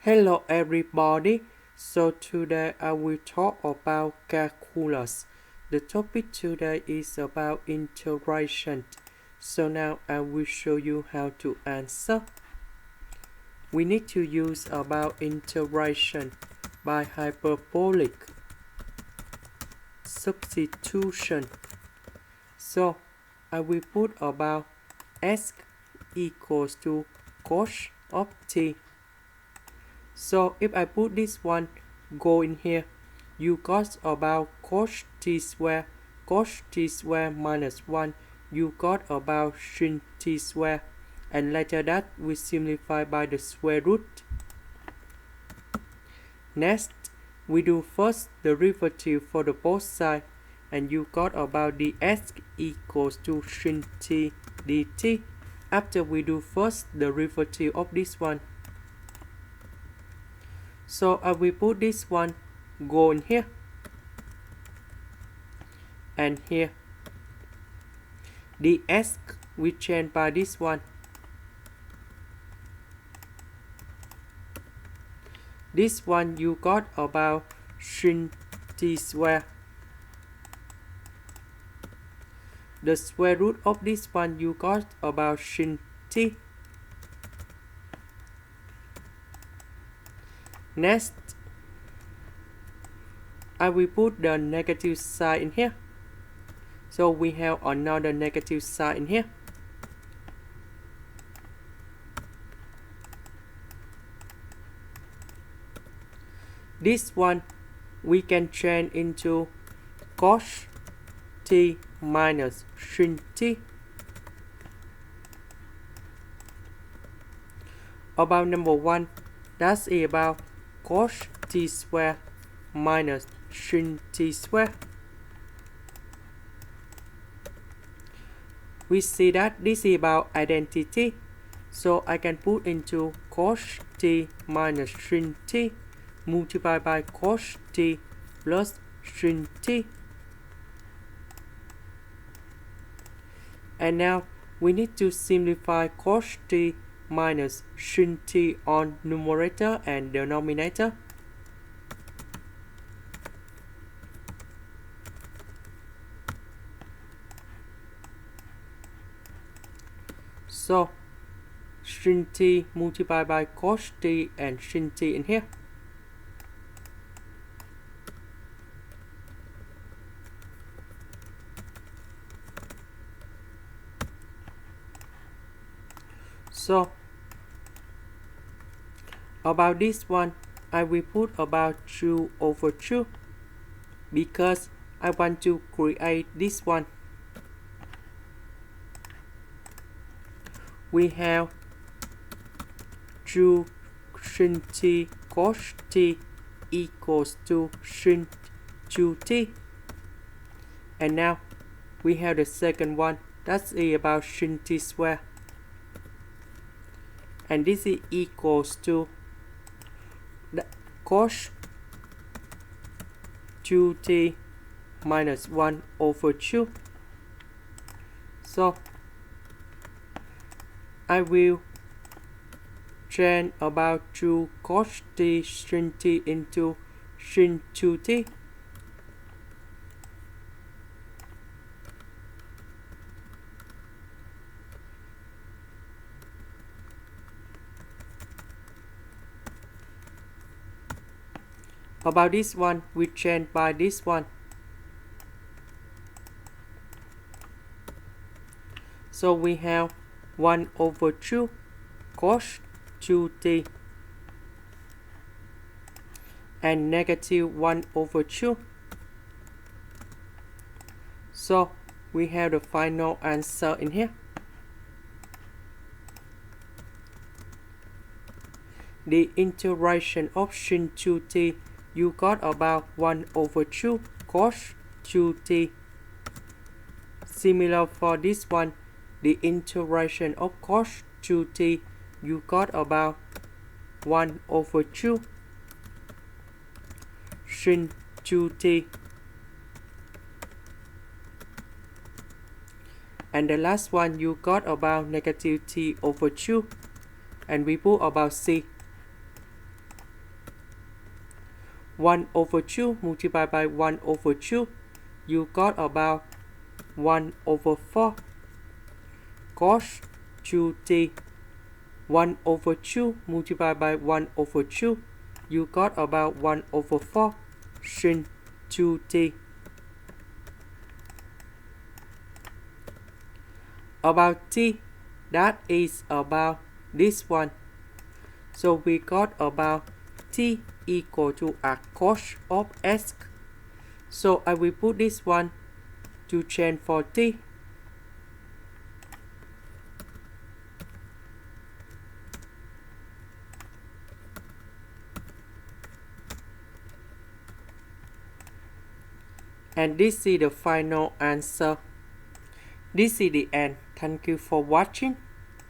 Hello everybody, so today I will talk about calculus. The topic today is about integration. So now I will show you how to answer. We need to use about integration by hyperbolic substitution. So I will put about s equals to cos of t. So if I put this one go in here, you got about cos t square minus 1, you got about sin t square, and later that we simplify by the square root. Next, we do first the derivative for the both sides, and you got about ds equals to sin t dt. After we do first the derivative of this one, so I will put this one go in here and here. The s we change by this one. This one you got about sin t square. The square root of this one you got about sin t. Next, I will put the negative sign in here. So we have another negative sign in here. This one we can change into cos t minus sin t. About number 1, that's about cos t square minus sin t square. We see that this is about identity, so I can put into cos t minus sin t multiplied by cos t plus sin t. And now we need to simplify cos t minus sin t on numerator and denominator. So sin t multiplied by cos t and sin t in here. So about this one, I will put about 2 over 2 because I want to create this one. We have 2 sin t cos t equals to sin 2t. And now we have the second one, that's about sin t square. And this is equals to the cos 2t minus 1 over 2. So I will change about 2 cos t sin t into sin 2t. About this one, we change by this one. So we have 1 over 2 cos 2t and negative 1 over 2. So we have the final answer in here. The integration of sin 2t, you got about 1 over 2 cos 2t. Similar for this one, the integration of cos 2t, you got about 1 over 2 sin 2t. And the last one, you got about negative t over 2. And we put about c. 1 over 2 multiplied by 1 over 2, you got about 1 over 4 cos 2t. 1 over 2 multiplied by 1 over 2, you got about 1 over 4 sin 2t. About t, that is about this one. So we got about t equal to a cos of s. So I will put this one to change for t. And this is the final answer. This is the end. Thank you for watching.